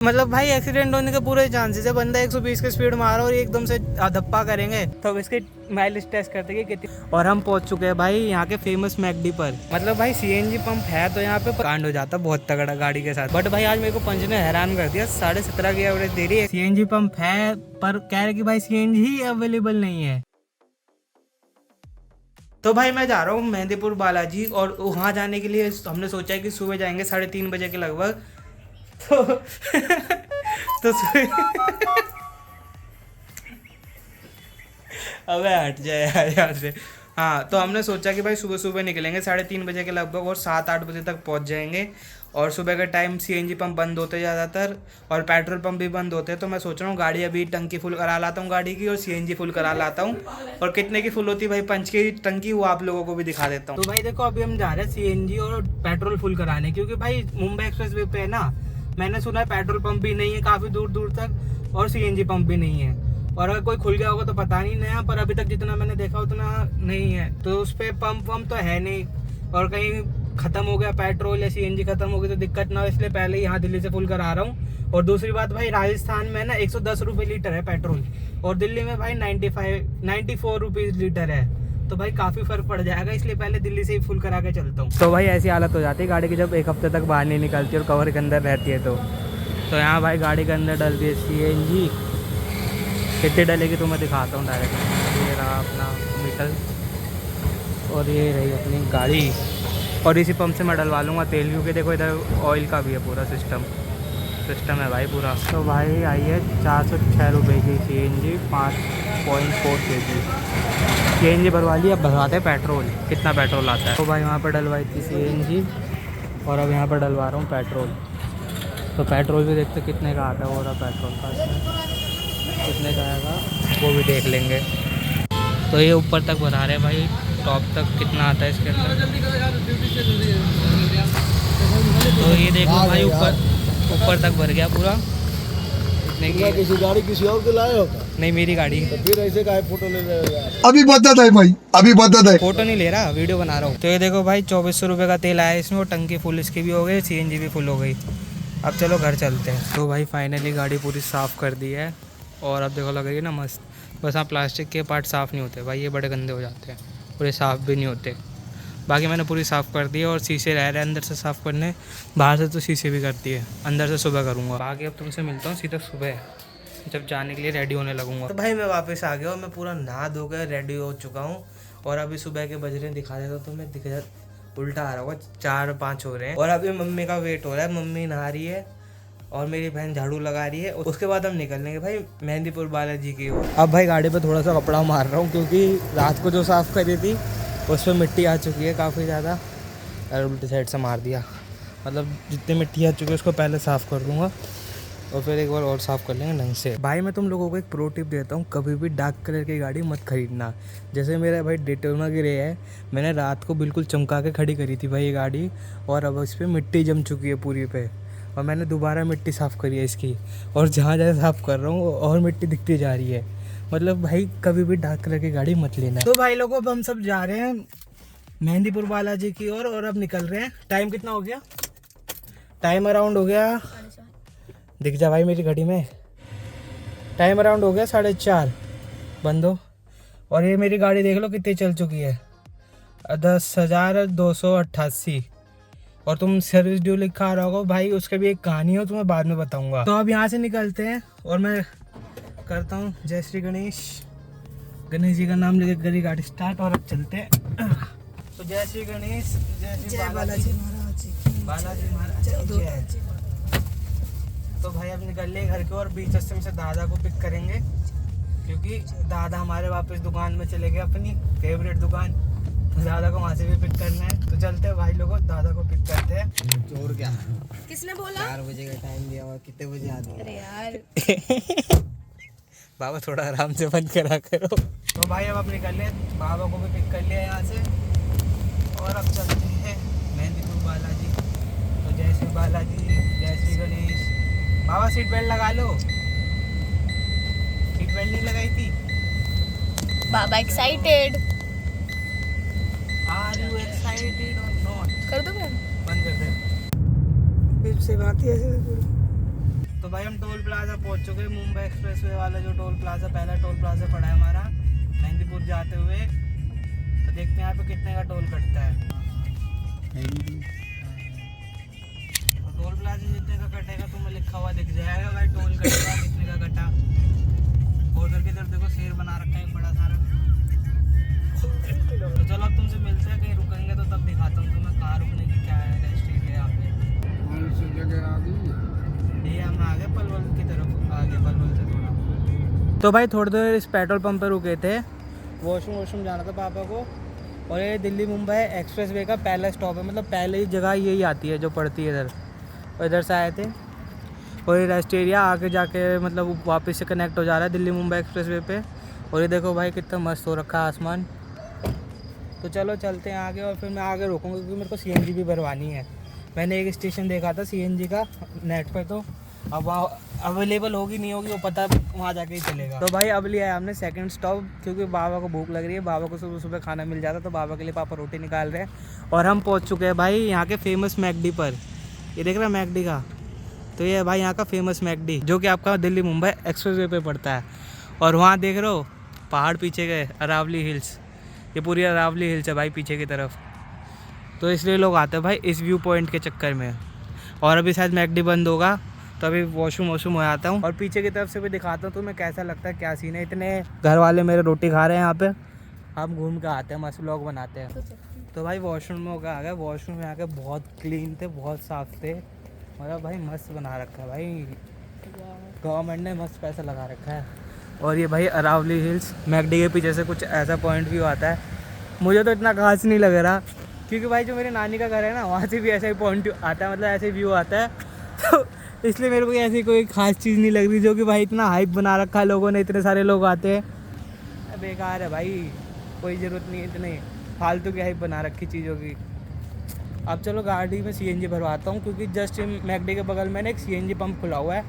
मतलब भाई एक्सीडेंट होने के पूरे चांसेस है। बंदा 120 की स्पीड मारा और एकदम से धप्पा करेंगे तो अब इसके माइलेज टेस्ट करते हैं कितनी। और हम पहुंच चुके हैं भाई यहाँ के फेमस मैकडी पर। मतलब भाई सीएनजी पंप है तो यहाँ पे कांड हो जाता बहुत तगड़ा गाड़ी के साथ। बट भाई आज मेरे को पंच ने हैरान कर दिया, 17.5 की एवरेज दे रही है। सीएनजी पंप है पर कह रहे कि भाई सीएनजी ही अवेलेबल नहीं है। तो भाई मैं जा रहा हूँ मेहंदीपुर बालाजी और वहाँ जाने के लिए हमने सोचा है कि सुबह जाएंगे 3:30 बजे के लगभग। तो अबे हट जाए यार यहाँ से। हाँ तो हमने सोचा कि भाई सुबह सुबह निकलेंगे 3:30 बजे के लगभग और 7-8 बजे तक पहुँच जाएंगे। और सुबह के टाइम सीएनजी पंप बंद होते ज़्यादातर और पेट्रोल पंप भी बंद होते हैं। तो मैं सोच रहा हूँ गाड़ी अभी टंकी फुल करा लाता हूँ गाड़ी की और सीएनजी फुल करा लाता हूँ। और कितने की फुल होती है भाई पंच की टंकी वो आप लोगों को भी दिखा देता हूँ। तो भाई देखो अभी हम जा रहे हैं सीएनजी और पेट्रोल फुल कराने, क्योंकि भाई मुंबई एक्सप्रेस वे पे है ना, मैंने सुना है पेट्रोल पंप भी नहीं है काफ़ी दूर दूर तक और सीएनजी पंप भी नहीं है। और अगर कोई खुल गया होगा तो पता नहीं नया, पर अभी तक जितना मैंने देखा उतना नहीं है। तो उस पर पंप वम्प तो है नहीं। और कहीं ख़त्म हो गया पेट्रोल या सीएनजी ख़त्म हो गई तो दिक्कत ना हो, इसलिए पहले ही यहाँ दिल्ली से फुल करा रहा हूँ। और दूसरी बात भाई राजस्थान में ना 110 रुपये लीटर है पेट्रोल और दिल्ली में भाई 94 रुपीज़ लीटर है। तो भाई काफ़ी फ़र्क पड़ जाएगा, इसलिए पहले दिल्ली से ही फुल करा के चलता हूँ। तो भाई ऐसी हालत हो जाती है गाड़ी की जब एक हफ्ते तक बाहर नहीं निकलती और कवर के अंदर रहती है। तो यहाँ भाई गाड़ी के अंदर डल रही है सीएनजी। कितनी डलेगी तो मैं दिखाता हूँ डायरेक्ट। ये रहा अपना मीटर और ये रही अपनी गाड़ी। और इसी पंप से मैं डलवा लूँगा तेल, क्योंकि देखो इधर ऑयल का भी है पूरा सिस्टम है भाई पूरा। तो भाई आई है 406 रुपये की सीएनजी 5.4 kg सीएनजी भरवा ली। अब भरवाते हैं पेट्रोल, कितना पेट्रोल आता है। तो भाई वहाँ पर डलवाई थी सीएनजी और अब यहाँ पर डलवा रहा हूँ पेट्रोल। तो पेट्रोल भी देखते कितने का आता है वो रहा पेट्रोल का, कितने का आएगा वो भी देख लेंगे। तो ये ऊपर तक भरा रहे हैं भाई, टॉप तक कितना आता है इसके अंदर। तो ये देखो भाई ऊपर तक भर गया पूरा। किसी गाड़ी किसी और के लाए होता नहीं मेरी गाड़ी। तो फिर ऐसे का फोटो ले रहे हो यार? अभी बदत है भाई, अभी बदत है। फोटो नहीं ले रहा, वीडियो बना रहा हूँ। तो ये देखो भाई 2400 रुपये का तेल आया इसमें और टंकी फुल इसकी भी हो गई, सीएनजी भी फुल हो गई। अब चलो घर चलते हैं। तो भाई फाइनली गाड़ी पूरी साफ़ कर दी है और अब देखो लग रही है ना मस्त। बस हाँ प्लास्टिक के पार्ट साफ़ नहीं होते भाई, ये बड़े गंदे हो जाते हैं और ये साफ़ भी नहीं होते। बाकी मैंने पूरी साफ़ कर दी है और शीशे रह रहे हैं अंदर से साफ़ करने, बाहर से तो शीशे भी करती है, अंदर से सुबह करूँगा। बाकी अब तुमसे मिलता हूँ सीधा सुबह जब जाने के लिए रेडी होने लगूंगा। तो भाई मैं वापस आ गया और मैं पूरा नहा धो कर रेडी हो चुका हूँ और अभी सुबह के बज रहे हैं, दिखा देता तो मैं दिखा उल्टा आ रहा होगा, 4-5 हो रहे हैं। और अभी मम्मी का वेट हो रहा है, मम्मी नहा रही है और मेरी बहन झाड़ू लगा रही है। उसके बाद हम निकलेंगे भाई मेहंदीपुर बालाजी की ओर। अब भाई गाड़ी पे थोड़ा सा कपड़ा मार रहा हूँ क्योंकि रात को जो साफ़ करी थी उस पर मिट्टी आ चुकी है काफ़ी ज़्यादा। और उल्टी साइड से मार दिया, मतलब जितनी मिट्टी आ चुकी है उसको पहले साफ़ कर दूँगा और फिर एक बार और साफ़ कर लेंगे ढंग से। भाई मैं तुम लोगों को एक प्रो टिप देता हूँ, कभी भी डार्क कलर की गाड़ी मत खरीदना। जैसे मेरा भाई डेटोना की रे है, मैंने रात को बिल्कुल चमका के खड़ी करी थी भाई ये गाड़ी और अब इस पर मिट्टी जम चुकी है पूरी पे और मैंने दोबारा मिट्टी साफ़ करी है इसकी और जहाँ जहाँ साफ़ कर रहा हूँ और मिट्टी दिखती जा रही है। मतलब भाई कभी भी डार्क कलर की गाड़ी मत लेना। तो भाई लोगों अब हम सब जा रहे हैं मेहंदीपुर बालाजी की ओर और अब निकल रहे हैं। टाइम कितना हो गया? टाइम अराउंड हो गया, दिख जा भाई मेरी घड़ी में, टाइम अराउंड हो गया 4:30 बंदो। और ये मेरी गाड़ी देख लो कितनी चल चुकी है, 10,288। और तुम सर्विस ड्यू लिखा आ रहा होगा भाई, उसके भी एक कहानी है तुम्हें बाद में बताऊंगा। तो अब यहाँ से निकलते हैं और मैं करता हूँ जय श्री गणेश जी का नाम लेकर करी गाड़ी स्टार्ट और अब चलते हैं। तो जय श्री गणेश, जय बालाजी महाराज। तो भाई अब निकल लिए घर के और बीच रास्ते से दादा को पिक करेंगे क्योंकि दादा हमारे वापस दुकान में चले गए, अपनी फेवरेट दुकान। तो दादा को वहाँ से भी पिक करना है। तो चलते हैं भाई लोगों, दादा को पिक करते हैं। और क्या किसने बोला? 4 बजे का टाइम दिया हुआ, कितने बजे आते? अरे यार बाबा थोड़ा आराम से बंद करा करो। तो भाई अब निकल लिए, बाबा को भी पिक कर लिया यहाँ से और अब चलते हैं मेहंदीपुर बालाजी। तो जय श्री बालाजी, जय श्री गणेश। बाबा सीट बेल्ट लगा लो, सीट बेल्ट नहीं लगाई थी। बाबा एक्साइटेड। आर यू एक्साइटेड और नॉट? कर दो मैं बंद कर दे। से बात ही ऐसे। तो तो भाई हम टोल प्लाजा पहुंच चुके हैं, मुंबई एक्सप्रेसवे वाला जो टोल प्लाजा, पहला टोल प्लाजा पड़ा है हमारा मेहंदीपुर जाते हुए। तो देखते हैं यहाँ पे कितने का टोल कटता है। तो टोल प्लाजा जितने का कटेगा तुम्हें लिखा हुआ दिख जाएगा भाई, टोल कटेगा कितने का कटा। और उधर की तरफ देखो शेर बना रखा है बड़ा सारा। तो चलो अब तुमसे मिलते हैं, कहीं रुकेंगे तो तब दिखाता हूँ तुम्हें कहाँ रुकने की क्या है रेस्ट्रिक्ट है यहाँ पे। कौन सी जगह आ गई? ये हम आ गए पलवल की तरफ, आगे पलवल से थोड़ा। तो भाई थोड़ी देर इस पेट्रोल पंप पे रुके थे, वॉशरूम जाना था पापा को। और ये दिल्ली मुंबई एक्सप्रेस वे का पहला स्टॉप है, मतलब पहले जगह यही आती है जो पड़ती है इधर। और इधर से आए थे और ये रेस्ट एरिया आगे जाके मतलब वापस से कनेक्ट हो जा रहा है दिल्ली मुंबई एक्सप्रेस वे पे। और ये देखो भाई कितना मस्त हो रखा है आसमान। तो चलो चलते हैं आगे और फिर मैं आगे रोकूँगा क्योंकि मेरे को सीएनजी भी भरवानी है। मैंने एक स्टेशन देखा था सीएनजी का नेट पे, तो अब वहाँ अवेलेबल होगी नहीं होगी वो पता, वहाँ जाके ही चलेगा। तो भाई अब लिया है हमने सेकंड स्टॉप, क्योंकि बाबा को भूख लग रही है। बाबा को सुबह सुबह खाना मिल जाता, तो बाबा के लिए पापा रोटी निकाल रहे हैं। और हम पहुँच चुके हैं भाई यहाँ के फेमस मैकडी पर। ये देख रहे हैं मैकडी का, तो ये है भाई यहाँ का फेमस मैकडी जो कि आपका दिल्ली मुंबई एक्सप्रेस वे पर पड़ता है। और वहाँ देख रहे हो पहाड़ पीछे गए, अरावली हिल्स, ये पूरी अरावली हिल्स है भाई पीछे की तरफ। तो इसलिए लोग आते हैं भाई इस व्यू पॉइंट के चक्कर में। और अभी शायद मैकडी बंद होगा, तो अभी वॉशरूम हो आता हूँ और पीछे की तरफ से भी दिखाता हूँ तुम्हें कैसा लगता है, क्या सीन है। इतने घर वाले मेरे रोटी खा रहे हैं यहाँ पे, हम घूम के आते हैं, मस्त व्लॉग बनाते हैं। तो भाई वॉशरूम में होकर आ गए। वॉशरूम में आके बहुत क्लीन थे, बहुत साफ थे, मतलब भाई मस्त बना रखा है भाई, गवर्नमेंट ने मस्त पैसा लगा रखा है। और ये भाई अरावली हिल्स, मैकडी के पीछे से कुछ ऐसा पॉइंट व्यू आता है। मुझे तो इतना खास नहीं लग रहा क्योंकि भाई जो मेरे नानी का घर है ना, वहाँ से भी ऐसा ही पॉइंट आता है, मतलब ऐसे व्यू आता है। तो इसलिए मेरे को ऐसी कोई खास चीज़ नहीं लग रही, जो कि भाई इतना हाइप बना रखा है लोगों ने, इतने सारे लोग आते हैं। बेकार है भाई, कोई ज़रूरत नहीं है इतनी फालतू की हाइप बना रखी चीज़ों की। अब चलो गाड़ी में सीएनजी भरवाता हूँ, क्योंकि जस्ट मैकडी के बगल में एक सीएनजी पंप खुला हुआ है।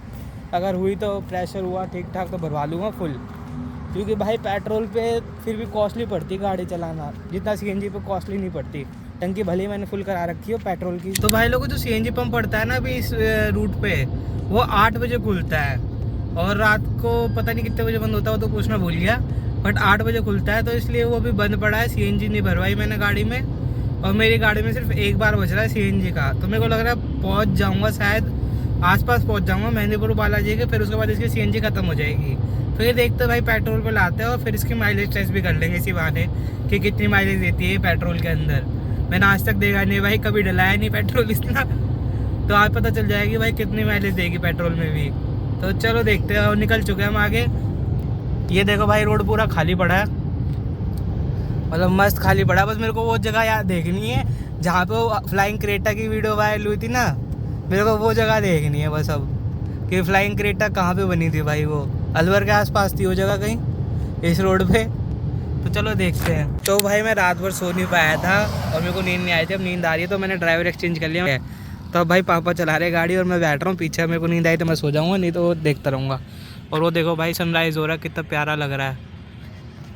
अगर हुई तो प्रेशर हुआ ठीक ठाक तो भरवा लूँगा फुल, क्योंकि भाई पेट्रोल पे फिर भी कॉस्टली पड़ती गाड़ी चलाना, जितना सीएनजी पे कॉस्टली नहीं पड़ती। टंकी भले ही मैंने फुल करा रखी हो पेट्रोल की। तो भाई लोगों जो सीएनजी पंप पड़ता है ना अभी इस रूट पे, वो 8 बजे खुलता है और रात को पता नहीं कितने बजे बंद होता है, वो तो पूछना भूल गया, बट 8 बजे खुलता है। तो इसलिए वो अभी बंद पड़ा है, सीएनजी नहीं भरवाई मैंने गाड़ी में। और मेरी गाड़ी में सिर्फ एक बार बच रहा है सीएनजी का। तो मेरे को लग रहा है पहुँच जाऊँगा, शायद आसपास पहुँच जाऊँगा मेहंदीपुर बालाजी के, फिर उसके बाद इसकी सीएनजी खत्म हो जाएगी। फिर देखते भाई पेट्रोल पे लाते हैं और फिर इसकी माइलेज टेस्ट भी कर लेंगे इसी बहाने कि कितनी माइलेज देती है पेट्रोल के अंदर। मैंने आज तक देखा नहीं भाई, कभी डलाया नहीं पेट्रोल इतना, तो आज पता चल जाएगी भाई कितनी माइलेज देगी पेट्रोल में भी। तो चलो देखते हैं। और निकल चुके हैं हम आगे। ये देखो भाई रोड पूरा खाली पड़ा है, मतलब मस्त खाली पड़ा है। बस मेरे को वो जगह याद देखनी है जहाँ पे वो फ्लाइंग क्रेटा की वीडियो वायरल हुई थी ना, मेरे को वो जगह देखनी है बस अब, कि फ्लाइंग क्रेटा कहाँ पे बनी थी भाई। वो अलवर के आसपास थी वो जगह कहीं इस रोड पे। तो चलो देखते हैं। तो भाई मैं रात भर सो नहीं पाया था और मेरे को नींद नहीं आई थी, अब नींद आ रही है, तो मैंने ड्राइवर एक्सचेंज कर लिया। तो अब भाई पापा चला रहे गाड़ी और मैं बैठ रहा हूँ पीछे। मेरे को नींद आई तो मैं सो जाऊँगा, नहीं तो देखता रहूँगा। और वो देखो भाई सनराइज़ हो रहा है, कितना प्यारा लग रहा है,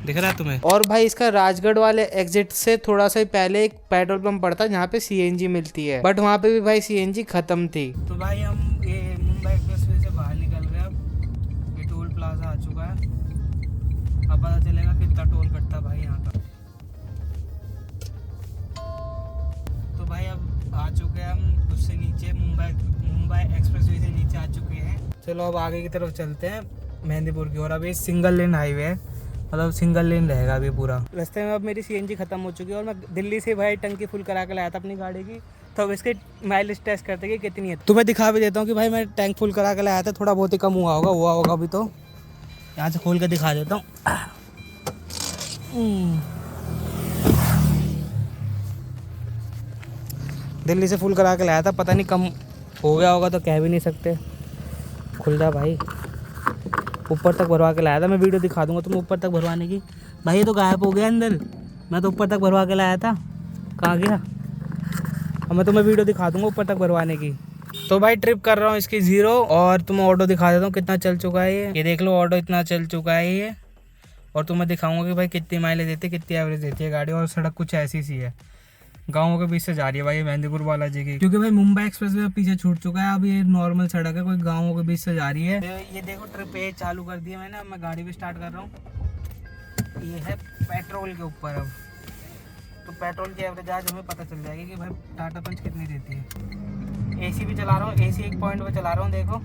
दिख रहा है तुम्हें। और भाई इसका राजगढ़ वाले एग्जिट से थोड़ा सा पहले एक पेट्रोल पंप पड़ता है जहाँ पे सीएनजी मिलती है, बट वहाँ पे भी भाई सीएनजी खत्म थी। तो भाई हम ये मुंबई एक्सप्रेसवे से बाहर निकल रहे हैं। अब ये टोल प्लाजा आ चुका है, अब पता चलेगा कितना टोल कटता भाई यहाँ का। तो भाई अब आ चुके हैं हम उससे नीचे, मुंबई एक्सप्रेसवे से नीचे आ चुके हैं। चलो अब आगे की तरफ चलते हैं मेहंदीपुर की। और अभी सिंगल लेन हाईवे है, मतलब सिंगल लेन रहेगा अभी पूरा। रास्ते में अब मेरी सीएनजी खत्म हो चुकी है और मैं दिल्ली से भाई टंकी फुल करा के लाया था अपनी गाड़ी की। तो अब इसके माइलेज टेस्ट करते कि कितनी है। तो मैं दिखा भी देता हूँ कि भाई मैं टैंक फुल करा के लाया था, थोड़ा बहुत ही कम हुआ होगा अभी। तो यहाँ से खोल के दिखा देता हूँ। दिल्ली से फुल करा के लाया था, पता नहीं कम हो गया होगा तो कह भी नहीं सकते। खुल जा भाई, ऊपर तक भरवा के लाया था। मैं वीडियो दिखा दूंगा तुम्हें ऊपर तक भरवाने की। भाई ये तो गायब हो गया अंदर, मैं तो ऊपर तक भरवा के लाया था, कहाँ गया? अब मैं तुम्हें वीडियो दिखा दूंगा ऊपर तक भरवाने की। तो भाई ट्रिप कर रहा हूँ इसकी 0 और तुम्हें ऑटो दिखा देता हूँ कितना चल चुका है ये देख लो, ऑटो इतना चल चुका है ये। और तुम्हें दिखाऊंगा कि भाई कितनी माइलेज देती है, कितनी एवरेज देती है गाड़ी। और सड़क कुछ ऐसी सी है, गाँवों के बीच से जा रही है भाई मेहंदीपुर बालाजी की, क्योंकि भाई मुंबई एक्सप्रेसवे पीछे छूट चुका है। अब ये नॉर्मल सड़क है, कोई गाँवों के बीच से जा रही है। ये देखो ट्रिप ए चालू कर दी है मैंने, अब मैं गाड़ी भी स्टार्ट कर रहा हूँ। ये है पेट्रोल के ऊपर। अब तो पेट्रोल की एवरेज आज हमें पता चल जाएगी कि भाई टाटा पंच कितनी देती है। एसी भी चला रहा हूँ, एसी एक पॉइंट पर चला रहा हूँ, देखो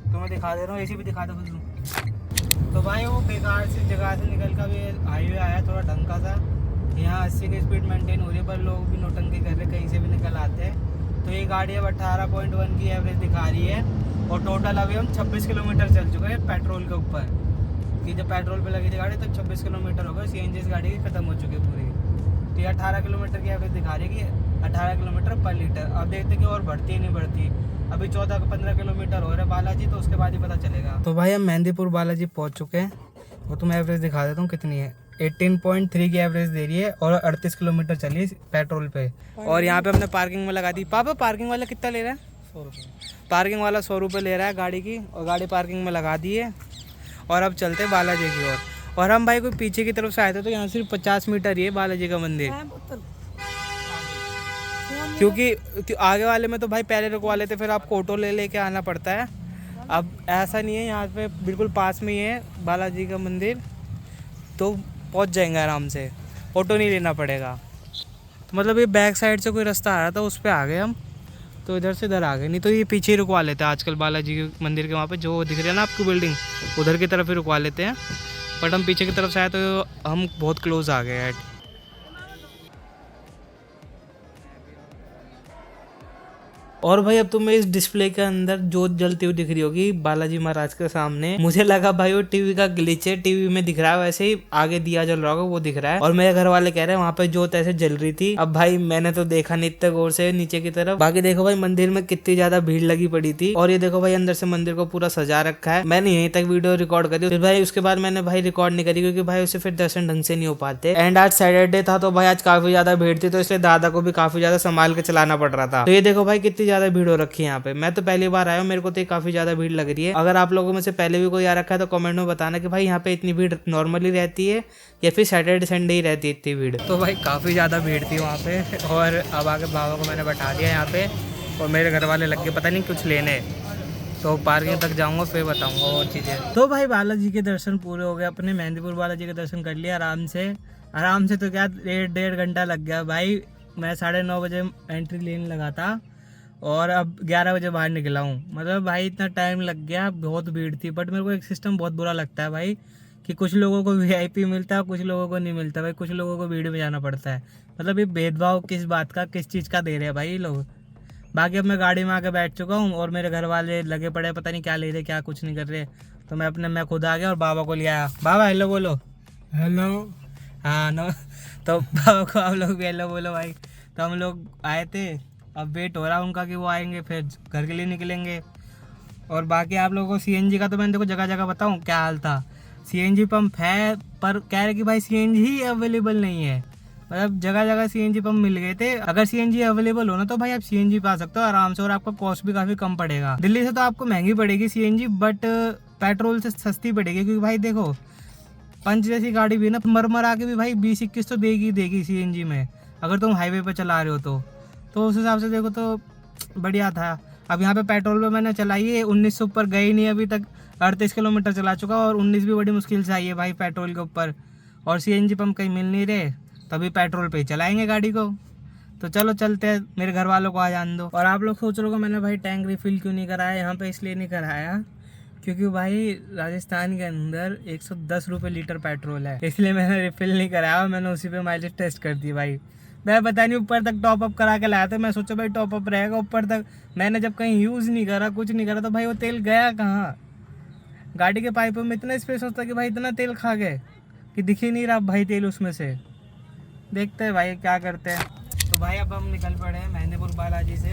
तुम्हें दिखा दे रहा हूँ, एसी भी दिखा दो खुद। तो भाई वो बेकार से जगह से निकल कर भी हाईवे आया, थोड़ा ढंग का था। यहाँ 80 की स्पीड मेंटेन हो रही है, पर लोग भी नोटंकी कर रहे, कहीं से भी निकल आते हैं। तो ये गाड़ी अब 18.1 की एवरेज दिखा रही है और टोटल अभी हम 26 किलोमीटर चल चुके हैं पेट्रोल के ऊपर। कि जब पेट्रोल पे लगी थी गाड़ी तब 26 किलोमीटर हो गए, CNG इस गाड़ी की ख़त्म हो चुकी है पूरी। तो ये 18 किलोमीटर की एवरेज दिखा रही है कि 18 किलोमीटर पर लीटर। अब देखते कि और बढ़ती है नहीं बढ़ती। अभी 14-15 किलोमीटर हो रहा है बालाजी, तो उसके बाद ही पता चलेगा। तो भाई हम मेहंदीपुर बालाजी पहुँच चुके हैं और तुम्हें एवरेज दिखा देता हूँ कितनी है। 18.3 की एवरेज दे रही है और 38 किलोमीटर चली पेट्रोल पे। और यहाँ पे हमने पार्किंग में लगा दी। पापा पार्किंग वाला कितना ले रहा है? 100 रुपये। पार्किंग वाला 100 रुपये ले रहा है गाड़ी की, और गाड़ी पार्किंग में लगा दी है। और अब चलते बालाजी की ओर। और हम भाई कोई पीछे की तरफ से आए थे, तो यहाँ सिर्फ 50 मीटर ही है बालाजी का मंदिर। क्योंकि आगे वाले में तो भाई पहले रुकवा लेते, फिर आपको ऑटो ले लेके आना पड़ता है। अब ऐसा नहीं है, यहाँ पे बिल्कुल पास में ही है बालाजी का मंदिर, तो पहुँच जाएंगे आराम से, ऑटो नहीं लेना पड़ेगा। तो मतलब ये बैक साइड से कोई रास्ता आ रहा था, उस पर आ गए हम, तो इधर से इधर आ गए। नहीं तो ये पीछे ही रुकवा लेते हैं आजकल बालाजी के मंदिर के वहाँ पे जो दिख रही है ना आपकी बिल्डिंग, उधर की तरफ ही रुकवा लेते हैं। बट हम पीछे की तरफ से आए तो हम बहुत क्लोज आ गए हैं। और भाई अब तुम्हें इस डिस्प्ले के अंदर जोत जलती हुई दिख रही होगी बालाजी महाराज के सामने। मुझे लगा भाई वो टीवी का ग्लिच है, टीवी में दिख रहा है वैसे ही आगे दिया जल रहा होगा वो दिख रहा है। और मेरे घर वाले कह रहे हैं वहाँ पे जोत ऐसे जल रही थी। अब भाई मैंने तो देखा नहीं इतने गौर से नीचे की तरफ। बाकी देखो भाई मंदिर में कितनी ज्यादा भीड़ लगी पड़ी थी। और ये देखो भाई अंदर से मंदिर को पूरा सजा रखा है। मैंने यहीं तक वीडियो रिकॉर्ड करी, फिर भाई उसके बाद मैंने भाई रिकॉर्ड नहीं करी, क्योंकि भाई उससे फिर दर्शन ढंग से नहीं हो पाते। एंड आज सैटरडे था, तो भाई आज काफी ज्यादा भीड़ थी, तो इसलिए दादा को भी काफी ज्यादा संभाल के चलाना पड़ रहा था। तो ये देखो भाई कितनी ज्यादा भीड़ हो रखी है यहाँ पे। मैं तो पहली बार आया हूँ, मेरे को तो काफी ज्यादा भीड़ लग रही है। अगर आप लोगों में से पहले भी कोई आ रखा है तो कमेंट में बताना कि भाई यहाँ पे इतनी भीड़ नॉर्मली रहती है या फिर सैटरडे संडे ही रहती है इतनी भीड़। तो भाई काफी ज्यादा भीड़ थी वहाँ पे। और अब आगे बाबा को मैंने बैठा दिया यहाँ पे, और मेरे घर वाले लग के पता नहीं कुछ लेने, तो पार्किंग तक जाऊंगा फिर बताऊंगा और चीज़ें। तो भाई बालाजी के दर्शन पूरे हो गए अपने, मेहंदीपुर बालाजी के दर्शन कर लिया आराम से। तो क्या 1.5 घंटा लग गया भाई। मैं 9:30 बजे एंट्री लेने लगा था और अब 11 बजे बाहर निकला हूँ। मतलब भाई इतना टाइम लग गया, बहुत भीड़ थी। बट मेरे को एक सिस्टम बहुत बुरा लगता है भाई, कि कुछ लोगों को VIP मिलता है, कुछ लोगों को नहीं मिलता भाई। कुछ लोगों को भीड़ में जाना पड़ता है। मतलब ये भेदभाव किस बात का, किस चीज़ का दे रहे हैं भाई ये लोग। बाकी अब मैं गाड़ी में आके बैठ चुका हूँ और मेरे घर वाले लगे पड़े, पता नहीं क्या ले रहे, क्या कुछ नहीं कर रहे। तो मैं खुद आ गया और बाबा को ले आया। बाबा हेलो बोलो। हेलो। हाँ नो। तो बाबा को आप लोग भी हेलो बोलो भाई। तो हम लोग आए थे, अब वेट हो रहा है उनका कि वो आएंगे, फिर घर के लिए निकलेंगे। और बाकी आप लोगों को CNG का तो मैंने देखो जगह जगह बताऊँ क्या हाल था। CNG पंप है, पर कह रहे कि भाई CNG ही अवेलेबल नहीं है। मतलब जगह जगह CNG पंप मिल गए थे। अगर CNG अवेलेबल हो ना तो भाई आप CNG पा सकते हो आराम से, और आपका कॉस्ट भी काफ़ी कम पड़ेगा। दिल्ली से तो आपको महंगी पड़ेगी CNG, बट पेट्रोल से सस्ती पड़ेगी। क्योंकि भाई देखो पंच जैसी गाड़ी भी ना मर आके भी भाई 20-21 तो देगी CNG में, अगर तुम हाईवे पर चला रहे हो तो उस हिसाब से देखो तो बढ़िया था। अब यहाँ पे पेट्रोल पे मैंने चलाई है 19 से ऊपर गई नहीं अभी तक, 38 किलोमीटर चला चुका, और 19 भी बड़ी मुश्किल से आई है भाई पेट्रोल के ऊपर। और CNG पंप कहीं मिल नहीं रहे, तभी पेट्रोल पे ही चलाएंगे गाड़ी को। तो चलो चलते हैं, मेरे घर वालों को आ जान दो। और आप लोग सोच रहे हो मैंने भाई टैंक रिफिल क्यों नहीं कराया यहाँ पे, इसलिए नहीं कराया क्योंकि भाई राजस्थान के अंदर 110 रुपये लीटर पेट्रोल है, इसलिए मैंने रिफिल नहीं कराया। मैंने उसी पे माइलेज टेस्ट कर दी भाई। मैं पता नहीं ऊपर तक टॉप अप करा के लाया था, मैं सोचा भाई टॉप अप रहेगा ऊपर तक। मैंने जब कहीं यूज़ नहीं करा, कुछ नहीं करा, तो भाई वो तेल गया कहाँ। गाड़ी के पाइपों में इतना स्पेस होता कि भाई इतना तेल खा गए कि दिख ही नहीं रहा भाई तेल उसमें से। देखते हैं भाई क्या करते हैं। तो भाई अब हम निकल पड़े हैं मेहंदीपुर बालाजी से,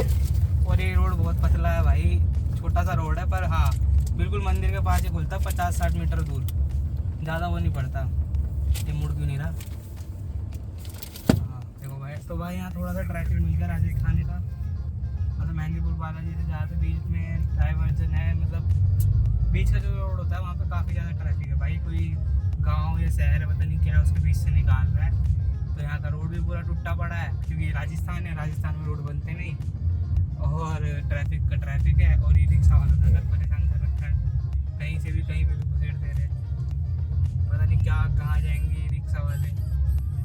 और ये रोड बहुत पतला है भाई, छोटा सा रोड है, पर हाँ बिल्कुल मंदिर के पास ही खुलता है, 50-60 मीटर दूर, ज़्यादा वो नहीं पड़ता। ये मुड़ क्यों नहीं रहा। हाँ देखो भाई, तो भाई यहाँ थोड़ा सा ट्रैफिक मिल गया राजस्थानी का। मतलब मेहंदीपुर बालाजी से जहाँ से बीच में डाइवर्जन है, मतलब बीच का जो रोड होता है वहाँ पे काफ़ी ज़्यादा ट्रैफिक है भाई। कोई गांव या शहर है पता नहीं क्या, उसके बीच से निकाल रहा है, तो यहाँ का रोड भी पूरा टूटा पड़ा है, क्योंकि राजस्थान है, राजस्थान में रोड बनते नहीं, और ट्रैफिक का ट्रैफिक है, और ई रिक्शा वाला नगर परेशान कर रखा है, कहीं से भी कहीं पे भी घुसेड़ दे रहे हैं, पता नहीं क्या कहाँ जाएंगे ई रिक्शा वाले।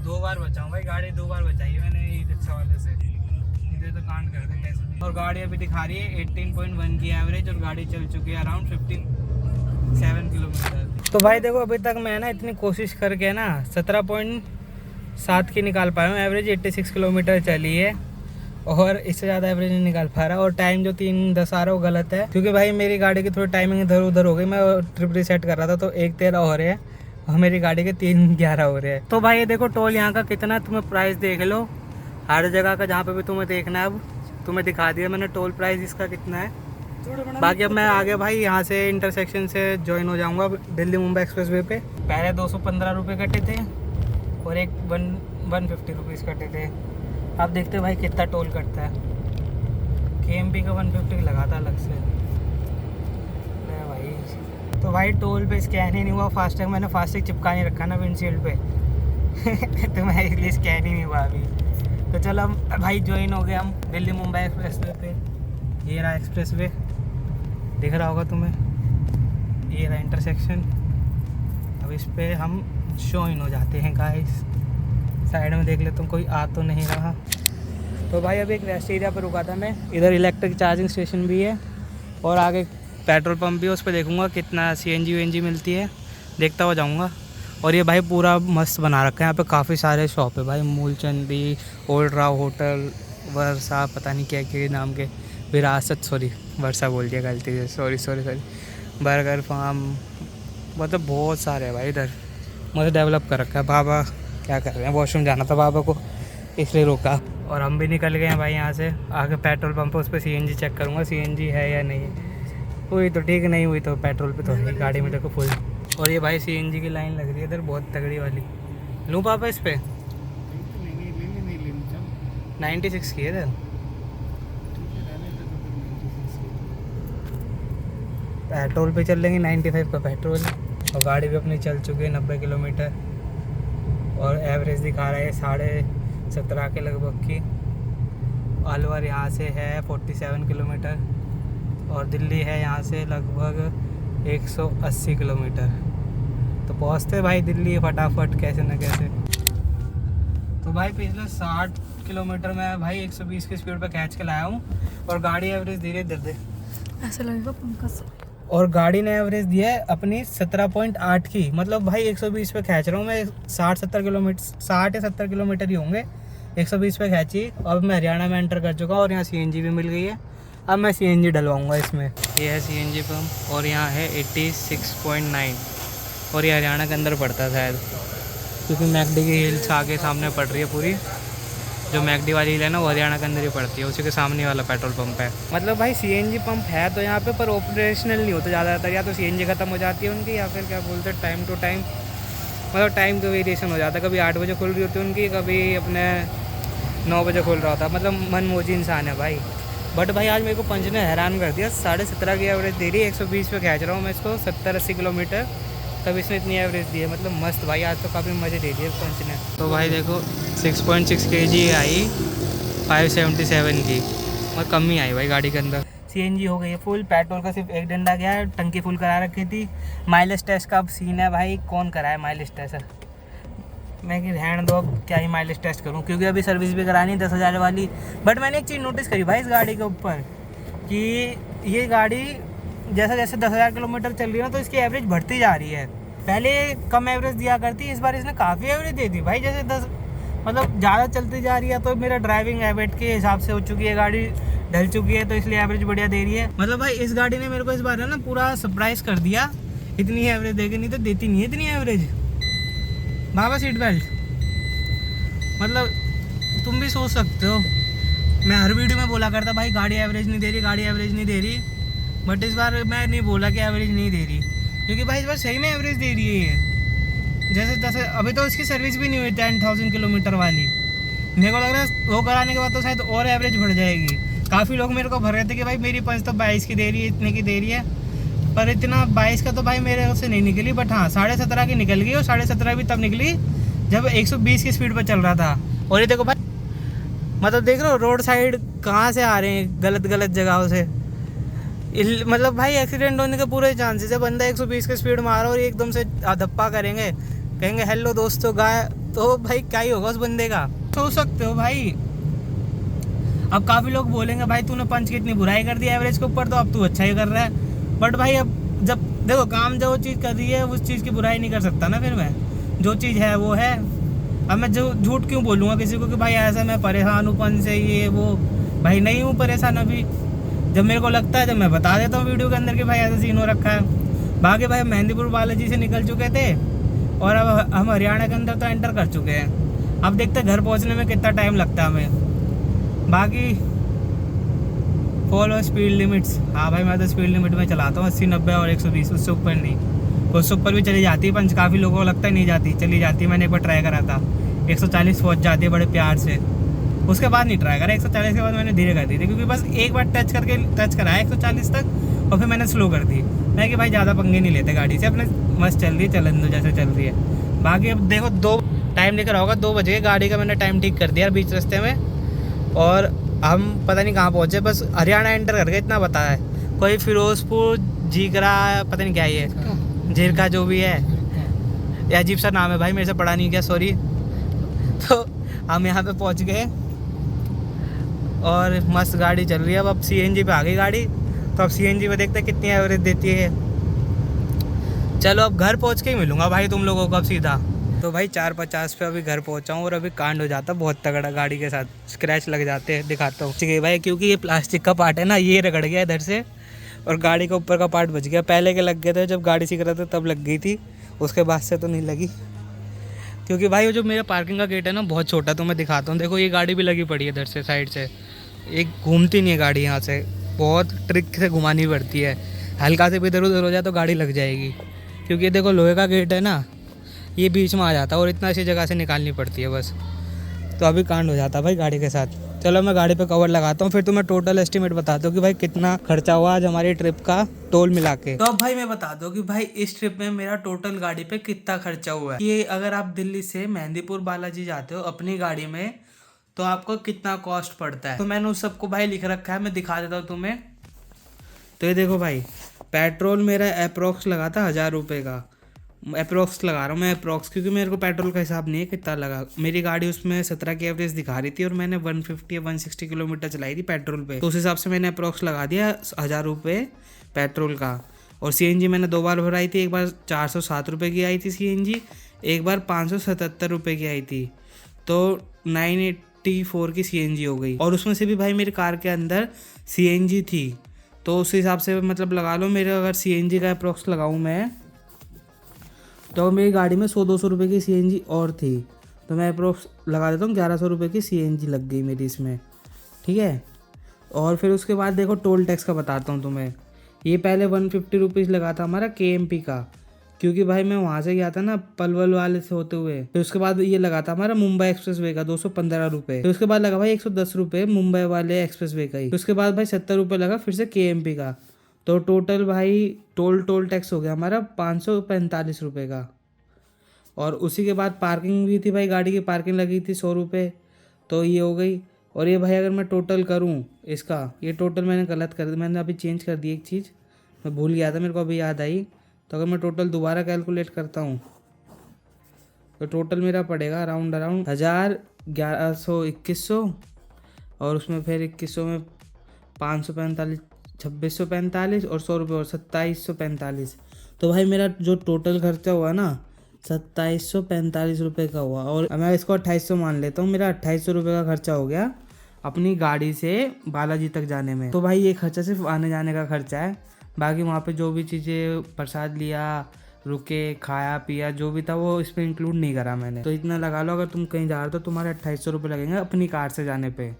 2 बार बचाऊँ भाई, गाड़ी 2 बार बचाई है मैंने ई रिक्शा वाले से, इधर तो कांड कर देंगे ऐसे। और गाड़ी अभी दिखा रही है 18.1 की एवरेज, और गाड़ी चल चुकी है अराउंड 57 किलोमीटर। तो भाई देखो अभी तक मैं ना इतनी कोशिश करके ना 17.7 की निकाल पाया हूँ एवरेज, 86 किलोमीटर चली है, और इससे ज़्यादा एवरेज नहीं निकाल पा रहा। और टाइम जो 3:10 आ रहा है वो गलत है, क्योंकि भाई मेरी गाड़ी की थोड़ी टाइमिंग इधर उधर हो गई, मैं ट्रिप रिसेट कर रहा था तो 1:13 हो रहे हैं, और मेरी गाड़ी के 3:11 हो रहे हैं। तो भाई ये देखो टोल यहाँ का कितना, तुम्हें प्राइस देख लो हर जगह का, जहाँ पे भी तुम्हें देखना है। अब तुम्हें दिखा दिया मैंने टोल प्राइस इसका कितना है। बाकी अब मैं आगे भाई यहाँ से इंटरसेक्शन से ज्वाइन हो जाऊँगा दिल्ली मुंबई एक्सप्रेसवे पे। पहले 215 रुपये कटे थे, और एक 150 रुपीज़ कटे थे। अब देखते भाई कितना टोल कटता है। KMP का 150 लगा था अलग से भाई। तो भाई टोल पे स्कैन ही नहीं हुआ, फास्टैग मैंने फास्टैग चिपका नहीं रखा ना विंडशील्ड पे तो मैं इसलिए स्कैन ही नहीं हुआ अभी। तो चलो हम भाई ज्वाइन हो गए हम दिल्ली मुंबई एक्सप्रेसवे पे। ये रहा एक्सप्रेसवे, दिख रहा होगा तुम्हें, ये रहा इंटरसेक्शन। अब इस पे हम ज्वाइन हो जाते हैं गाइस। साइड में देख ले तुम, कोई आ तो नहीं रहा। तो भाई अभी एक रेस्ट एरिया पर रुका था मैं, इधर इलेक्ट्रिक चार्जिंग स्टेशन भी है, और आगे पेट्रोल पंप भी है, उस पर देखूंगा कितना CNG WNG मिलती है, देखता हुआ जाऊंगा। और ये भाई पूरा मस्त बना रखा है, यहाँ पे काफ़ी सारे शॉप है भाई, मूलचंदी, ओल्ड राव होटल, वर्षा, पता नहीं क्या क्या नाम के, विरासत, सॉरी वर्षा बोल दिया गलती से, सॉरी, बर्गर फार्म, मतलब बहुत सारे है भाई इधर, मतलब डेवलप कर रखा है। बाबा क्या कर रहे हैं, वॉशरूम जाना था बाबा को इसलिए रोका। और हम भी निकल गए हैं भाई यहाँ से। आगे पेट्रोल पंप है, उस पर CNG चेक करूँगा CNG है या नहीं, हुई तो ठीक, नहीं हुई तो पेट्रोल पे तो है गाड़ी में देखो फुल। और ये भाई CNG की लाइन लग रही है इधर बहुत तगड़ी वाली। लूँ पापा इस पर 96 की है इधर। पेट्रोल पे चल लेंगे, 95 का पेट्रोल, और गाड़ी भी अपनी चल चुकी है 90 किलोमीटर, और एवरेज दिखा रहा है 17.5 के लगभग की। अलवर यहाँ से है 47 किलोमीटर, और दिल्ली है यहाँ से लगभग 180 किलोमीटर। तो पहुँचते भाई दिल्ली फटाफट कैसे न कैसे। तो भाई पिछले 60 किलोमीटर में भाई 120 की स्पीड पर खींच के लाया हूँ, और गाड़ी एवरेज धीरे धीरे ऐसा लगेगा पंकज, और गाड़ी ने एवरेज दिया है अपनी 17.8 की, मतलब भाई 120 पे खींच रहा हूँ मैं। 60 या 70 किलोमीटर ही होंगे, 120 पे खींची। अब मैं हरियाणा में एंटर कर चुका हूँ, और यहाँ CNG भी मिल गई है। अब मैं CNG डलवाऊँगा इसमें। ये है CNG पंप, और यहाँ है 86.9, और ये हरियाणा के अंदर पड़ता है शायद, क्योंकि मैकडी की हिल्स आगे सामने पड़ रही है पूरी। जो मैकडी वाली हिल है ना वो हरियाणा के अंदर ही पड़ती है, उसी के सामने वाला पेट्रोल पंप है। मतलब भाई CNG पंप है तो यहाँ पे, पर ऑपरेशनल नहीं होता ज़्यादातर, या तो CNG ख़त्म हो जाती है उनकी, या फिर क्या बोलते हैं टाइम टू टाइम, मतलब टाइम का वेरिएशन हो जाता है। कभी 8 बजे खुल रही होती है उनकी, कभी अपने 9 बजे खुल रहा होता है। मतलब मनमोजी इंसान है भाई। बट भाई आज मेरे को पंच ने हैरान कर दिया, 17.5 की एवरेज दे रही है, 120 पे खींच रहा हूँ मैं इसको 70-80 किलोमीटर, तब इसने इतनी एवरेज दी है। मतलब मस्त भाई, आज तो काफ़ी मज़े दे दिए पंच ने। तो भाई देखो 6.6 kg आई 577 की, और कम ही आई भाई गाड़ी के अंदर। CNG हो गई है फुल, पेट्रोल का सिर्फ एक डंडा गया है, टंकी फुल करा रखी थी। माइलेज टेस्ट का अब सीन है भाई, कौन कराए माइलेज टेस्ट, मैं कि रहने दो, अब क्या ही माइलेज टेस्ट करूं, क्योंकि अभी सर्विस भी करानी 10,000 वाली। बट मैंने एक चीज़ नोटिस करी भाई इस गाड़ी के ऊपर, कि ये गाड़ी जैसे जैसे 10,000 किलोमीटर चल रही है ना, तो इसकी एवरेज बढ़ती जा रही है। पहले कम एवरेज दिया करती, इस बार इसने काफ़ी एवरेज दे दी भाई। जैसे 10 मतलब ज़्यादा चलती जा रही है, तो मेरा ड्राइविंग हैबिट के हिसाब से हो चुकी है, गाड़ी ढल चुकी है, तो इसलिए एवरेज बढ़िया दे रही है। मतलब भाई इस गाड़ी ने मेरे को इस बार है ना पूरा सरप्राइज़ कर दिया, इतनी एवरेज देगी, नहीं तो देती नहीं है इतनी एवरेज। बाबा सीट बेल्ट, मतलब तुम भी सोच सकते हो, मैं हर वीडियो में बोला करता भाई गाड़ी एवरेज नहीं दे रही, गाड़ी एवरेज नहीं दे रही, बट इस बार मैं नहीं बोला कि एवरेज नहीं दे रही, क्योंकि भाई इस बार सही में एवरेज दे रही है ये। जैसे अभी तो इसकी सर्विस भी नहीं हुई 10,000 किलोमीटर वाली, मेरे को लग रहा है वो कराने के बाद तो शायद और एवरेज बढ़ जाएगी। काफ़ी लोग मेरे को भर रहे थे कि भाई मेरी पंच तो 22 की दे रही है, इतने की दे रही है, पर इतना 22 का तो भाई मेरे से नहीं निकली। बट हाँ 17.5 की निकल गई, और 17.5 भी तब निकली जब 120 की स्पीड पर चल रहा था। और ये देखो भाई, मतलब देख रहे हो रोड साइड कहाँ से आ रहे हैं, गलत गलत जगहों से। मतलब भाई एक्सीडेंट होने के पूरे चांसेस है। बंदा 120 की स्पीड मारा और एकदम से धप्पा करेंगे, कहेंगे हेलो दोस्तों गाय, तो भाई क्या ही होगा उस बंदे का, सोच सकते हो भाई। अब काफ़ी लोग बोलेंगे भाई तूने पंच की इतनी बुराई कर दी एवरेज के ऊपर, तो अब तू अच्छा ही कर रहा है। बट भाई अब जब देखो काम जो चीज़ कर रही है उस चीज़ की बुराई नहीं कर सकता ना फिर मैं, जो चीज़ है वो है। अब मैं जो झूठ क्यों बोलूँगा किसी को कि भाई ऐसा मैं परेशान हूँ पंच से ये वो, भाई नहीं हूँ परेशान अभी। जब मेरे को लगता है जब मैं बता देता हूँ वीडियो के अंदर कि भाई ऐसा सीन हो रखा है। बाकी भाई मेहंदीपुर बालाजी से निकल चुके थे और अब हम हरियाणा के अंदर तो एंटर कर चुके हैं। अब देखते हैं घर पहुँचने में कितना टाइम लगता है हमें। बाकी फॉलो स्पीड लिमिट्स, हाँ भाई मैं तो स्पीड लिमिट में चलाता हूँ 80 90 और 120, उससे ऊपर नहीं। उससे ऊपर भी चली जाती है पंच, काफ़ी लोगों को लगता है नहीं जाती, चली जाती है। मैंने एक बार ट्राई करा था, 140 पहुँच जाती है बड़े प्यार से। उसके बाद नहीं ट्राई करा, 140 के बाद मैंने धीरे कर दी थी, क्योंकि बस एक बार टच कराया 140 तक और फिर मैंने स्लो कर दी। मैं कि भाई ज़्यादा पंगे नहीं लेते गाड़ी से, अपने मस्त चल रही है, चलन दो जैसे चल रही है। बाकी अब देखो दो टाइम लेकर होगा 2 बजे, गाड़ी का मैंने टाइम ठीक कर दिया बीच रास्ते में। और हम पता नहीं कहाँ पहुँचे, बस हरियाणा एंटर करके इतना पता है। कोई फिरोजपुर जीगरा पता नहीं क्या ही है, झिरका जो भी है, या अजीब सा नाम है भाई, मेरे से पढ़ा नहीं गया सॉरी। तो हम यहाँ पे पहुँच गए और मस्त गाड़ी चल रही है। अब CNG पे आ गई गाड़ी, तो अब CNG पे देखते हैं कितनी एवरेज देती है। चलो अब घर पहुँच के ही मिलूँगा भाई तुम लोगों को अब सीधा। तो भाई 4:50 पे अभी घर पहुँचा हूँ और अभी कांड हो जाता बहुत तगड़ा, गाड़ी के साथ स्क्रैच लग जाते हैं, दिखाता हूँ। ठीक है भाई, क्योंकि ये प्लास्टिक का पार्ट है ना, ये रगड़ गया इधर से और गाड़ी का ऊपर का पार्ट बच गया। पहले के लग गए थे, जब गाड़ी सीख रहा था तब लग गई थी, उसके बाद से तो नहीं लगी। क्योंकि भाई वो जो मेरा पार्किंग का गेट है ना बहुत छोटा, तो मैं दिखाता हूँ। देखो ये गाड़ी भी लगी पड़ी है इधर से साइड से, एक घूमती नहीं है गाड़ी, यहाँ से बहुत ट्रिक से घुमानी पड़ती है। हल्का से भी इधर उधर हो जाए तो गाड़ी लग जाएगी, क्योंकि देखो लोहे का गेट है ना, ये बीच में आ जाता है और इतना ऐसी जगह से निकालनी पड़ती है बस। तो अभी कांड हो जाता है भाई गाड़ी के साथ। चलो मैं गाड़ी पे कवर लगाता हूँ, फिर तुम्हें टोटल एस्टिमेट बताता हूँ कि भाई कितना खर्चा हुआ आज हमारी ट्रिप का टोल मिला के। तो अब भाई मैं बता दूँ कि भाई इस ट्रिप में मेरा टोटल गाड़ी पे कितना खर्चा हुआ है। ये अगर आप दिल्ली से मेहंदीपुर बालाजी जाते हो अपनी गाड़ी में तो आपको कितना कॉस्ट पड़ता है, तो मैंने उस सबको भाई लिख रखा है, मैं दिखा देता हूँ तुम्हें। तो ये देखो भाई, पेट्रोल मेरा अप्रोक्स लगा था 1000 रुपये का, अप्रोक्स लगा रहा हूँ मैं अप्रोक्स, क्योंकि मेरे को पेट्रोल का हिसाब नहीं है कितना लगा। मेरी गाड़ी उसमें 17 की एवरेज दिखा रही थी और मैंने 150 या 160 किलोमीटर चलाई थी पेट्रोल पे, तो उस हिसाब से मैंने अप्रोक्स लगा दिया 1000 रुपये पेट्रोल का। और CNG मैंने 2 बार भराई थी, एक बार 407 रुपये की आई थी CNG, एक बार 577 रुपये की आई थी, तो 984 की CNG हो गई। और उसमें से भी भाई मेरी कार के अंदर CNG थी, तो उस हिसाब से मतलब लगा लो मेरे, अगर CNG का अप्रोक्स लगाऊँ मैं तो मेरी गाड़ी में 100-200 रुपये की CNG और थी, तो मैं अप्रोक्स लगा देता हूँ 1100 रुपये की CNG लग गई मेरी इसमें, ठीक है। और फिर उसके बाद देखो टोल टैक्स का बताता हूँ तुम्हें। ये पहले 150 रुपीज़ लगा था हमारा KMP का, क्योंकि भाई मैं वहाँ से गया था ना पलवल वाले से होते हुए। फिर उसके बाद ये लगा था हमारा मुंबई एक्सप्रेस वे का 215 रुपये। फिर उसके बाद लगा भाई 110 रुपये मुंबई वाले एक्सप्रेस वे का ही। फिर उसके बाद भाई 70 रुपये लगा फिर से KMP का। तो टोटल भाई टोल टैक्स हो गया हमारा 545 रुपये का। और उसी के बाद पार्किंग भी थी भाई, गाड़ी की पार्किंग लगी थी 100 रुपये, तो ये हो गई। और ये भाई अगर मैं टोटल करूँ इसका, ये टोटल मैंने गलत कर दिया, मैंने अभी चेंज कर दी एक चीज़, मैं भूल गया था, मेरे को अभी याद आई। तो अगर मैं टोटल दोबारा कैलकुलेट करता हूँ तो टोटल मेरा पड़ेगा अराउंड 1100 और उसमें फिर 2100 में 545 2645 और 100 रुपये और 2745। तो भाई मेरा जो टोटल खर्चा हुआ ना 2745 रुपये का हुआ। और मैं इसको 2800 मान लेता हूँ, मेरा 2800 रुपये का खर्चा हो गया अपनी गाड़ी से बालाजी तक जाने में। तो भाई ये खर्चा सिर्फ आने जाने का खर्चा है, बाकी वहाँ पे जो भी चीज़ें प्रसाद लिया, रुके, खाया पिया, जो भी था वो इसमें इंक्लूड नहीं करा मैंने। तो इतना लगा लो अगर तुम कहीं जा रहे हो तो तुम्हारे 2800 रुपये लगेंगे अपनी कार से जाने पे।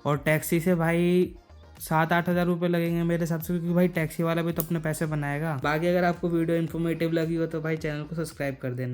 और टैक्सी से भाई 7-8 हज़ार रुपये लगेंगे मेरे हिसाब से, क्योंकि भाई टैक्सी वाला भी तो अपने पैसे बनाएगा। बाकी अगर आपको वीडियो इन्फॉर्मेटिव लगी हो तो भाई चैनल को सब्सक्राइब कर देना।